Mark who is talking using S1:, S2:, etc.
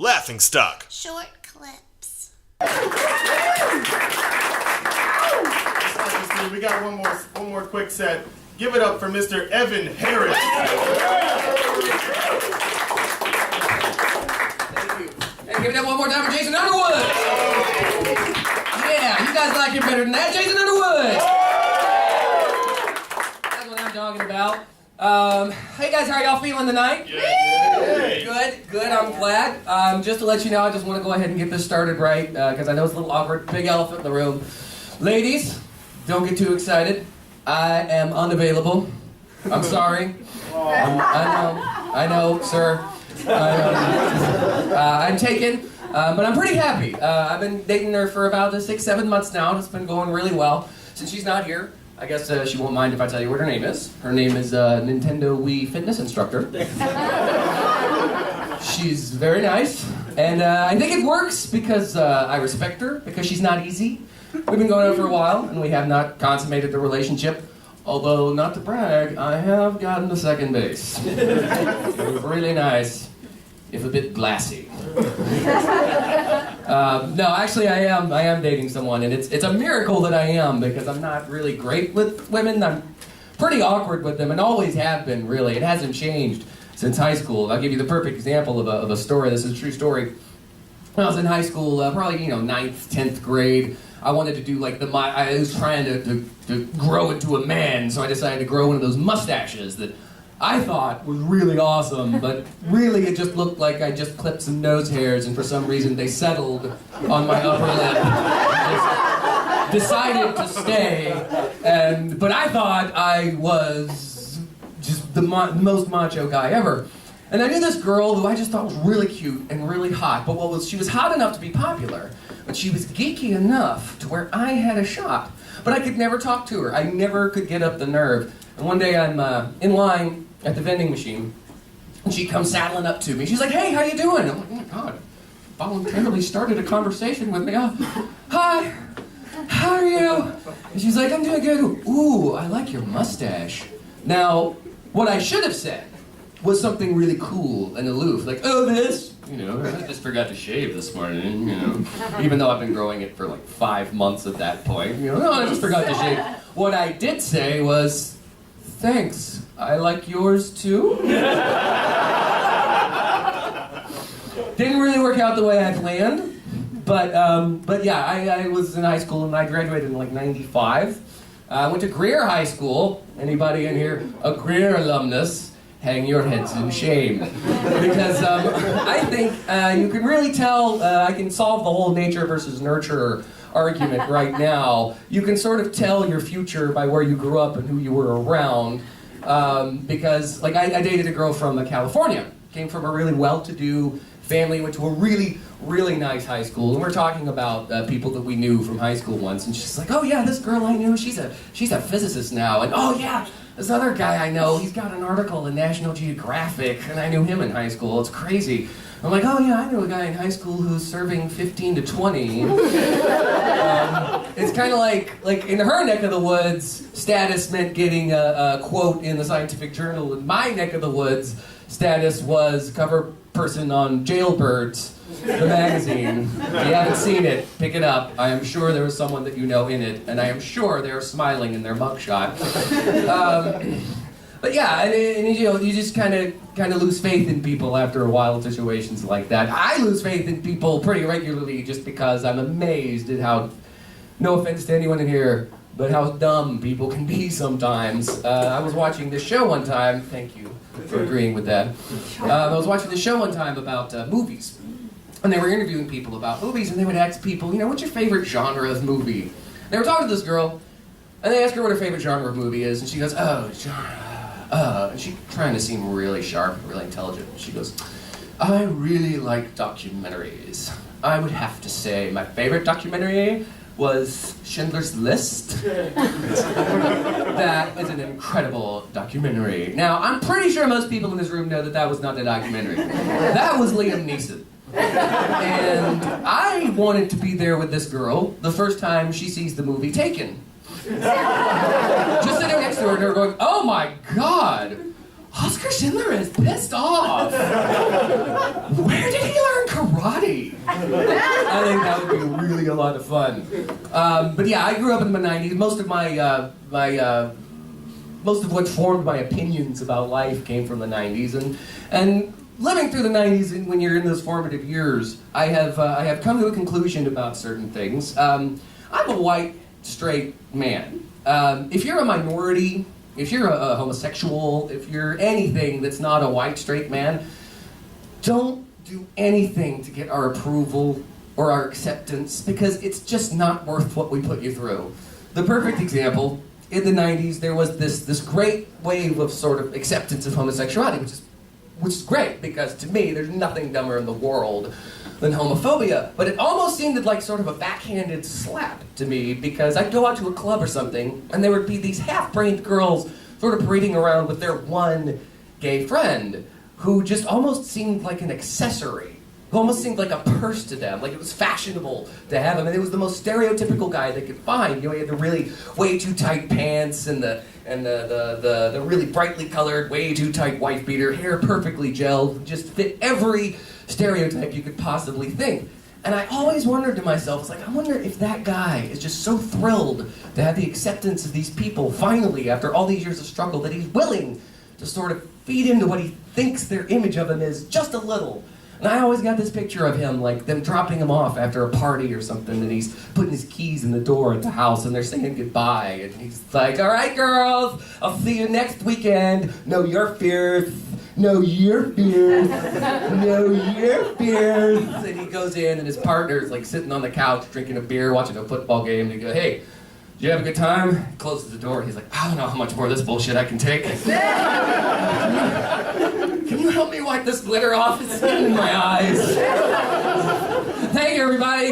S1: Laughingstock.
S2: Short clips.
S3: We got one more quick set. Give it up for Mr. Evan Harris.
S4: Thank you. And give it up one more time for Jason Underwood. Yeah, you guys like him better than that. Jason Underwood. That's what I'm talking about. Hey guys, how are y'all feeling tonight? Good, I'm glad. Just to let you know, I just want to go ahead and get this started right, because I know it's a little awkward. Big elephant in the room. Ladies, don't get too excited. I am unavailable. I'm sorry. I know, sir. I'm taken, but I'm pretty happy. I've been dating her for about 6-7 months now, and it's been going really well. Since she's not here, I guess she won't mind if I tell you what her name is. Her name is Nintendo Wii Fitness Instructor. She's very nice, and I think it works because I respect her, because she's not easy. We've been going on for a while, and we have not consummated the relationship. Although, not to brag, I have gotten to second base. It was really nice, if a bit glassy. No, actually, I am dating someone, and it's a miracle that I am, because I'm not really great with women. I'm pretty awkward with them, and always have been, really. It hasn't changed since high school. I'll give you the perfect example of a story. This is a true story. When I was in high school, probably 9th, 10th grade, I wanted to do I was trying to grow into a man, so I decided to grow one of those mustaches that I thought was really awesome, but really it just looked like I just clipped some nose hairs, and for some reason they settled on my upper lip. I just decided to stay, but I thought I was just the most macho guy ever. And I knew this girl who I just thought was really cute and really hot, but she was hot enough to be popular, but she was geeky enough to where I had a shot. But I could never talk to her. I never could get up the nerve. And one day I'm in line at the vending machine, and she comes saddling up to me. She's like, "Hey, how you doing?" I'm like, "Oh my God," voluntarily started a conversation with me. "Oh, hi, how are you?" And she's like, "I'm doing good." "Ooh, I like your mustache." Now, what I should have said was something really cool and aloof, like, "Oh, this, I just forgot to shave this morning, even though I've been growing it for like 5 months at that point, "No, I just forgot to shave." What I did say was, "Thanks, I like yours too." Didn't really work out the way I planned, but yeah, I was in high school and I graduated in like 95. I went to Greer High School. Anybody in here a Greer alumnus? Hang your heads in shame. Because I think you can really tell, I can solve the whole nature versus nurture argument right now. You can sort of tell your future by where you grew up and who you were around. Because, I dated a girl from California. Came from a really well-to-do family, went to a really, really nice high school. And we're talking about people that we knew from high school once. And she's like, "Oh yeah, this girl I knew, she's a physicist now." And "Oh yeah, this other guy I know, he's got an article in National Geographic, and I knew him in high school. It's crazy." I'm like, "Oh yeah, I knew a guy in high school who's serving 15 to 20. It's kind of like in her neck of the woods, status meant getting a quote in the scientific journal. In my neck of the woods, status was cover person on Jailbirds, the magazine. If you haven't seen it, pick it up. I am sure there was someone that you know in it, and I am sure they're smiling in their mugshot. But yeah, and you just kind of lose faith in people after a while in situations like that. I lose faith in people pretty regularly just because I'm amazed at how, no offense to anyone in here, but how dumb people can be sometimes. I was watching this show one time, thank you for agreeing with that. I was watching this show one time about movies. And they were interviewing people about movies, and they would ask people, "What's your favorite genre of movie?" And they were talking to this girl, and they asked her what her favorite genre of movie is, and she goes, "Oh, genre." And she's trying to seem really sharp, really intelligent. She goes, "I really like documentaries. I would have to say my favorite documentary was Schindler's List." That is an incredible documentary. Now, I'm pretty sure most people in this room know that was not a documentary. That was Liam Neeson. And I wanted to be there with this girl the first time she sees the movie Taken. Just sitting next to her and her going, "Oh my God, Oscar Schindler is pissed off. Where did he learn karate?" karate. I think that would be really a lot of fun. But yeah, I grew up in the 90s. Most of most of what formed my opinions about life came from the 90s, and living through the 90s, and when you're in those formative years, I have come to a conclusion about certain things. I'm a white, straight man. If you're a minority, if you're a homosexual, if you're anything that's not a white, straight man, don't do anything to get our approval or our acceptance, because it's just not worth what we put you through. The perfect example, in the 90s, there was this great wave of sort of acceptance of homosexuality, which is great, because to me, there's nothing dumber in the world than homophobia. But it almost seemed like sort of a backhanded slap to me, because I'd go out to a club or something, and there would be these half-brained girls sort of parading around with their one gay friend, who just almost seemed like an accessory. Who almost seemed like a purse to them, like it was fashionable to have him, and it was the most stereotypical guy they could find. You know, he had the really way too tight pants and the really brightly colored, way too tight wife beater, hair perfectly gelled, just fit every stereotype you could possibly think. And I always wondered to myself, it's like, I wonder if that guy is just so thrilled to have the acceptance of these people, finally, after all these years of struggle, that he's willing to sort of feed into what he thinks their image of him is just a little. And I always got this picture of him, like them dropping him off after a party or something, and he's putting his keys in the door at the house, and they're saying goodbye, and he's like, all right, girls, I'll see you next weekend. No, you're fierce. No, you're fierce. No, you're fierce. And he goes in, and his partner's like sitting on the couch, drinking a beer, watching a football game, and he goes, hey, did you have a good time? He closes the door, and he's like, I don't know how much more of this bullshit I can take. Can you help me wipe this glitter off? It's getting in my eyes. Thank you, everybody.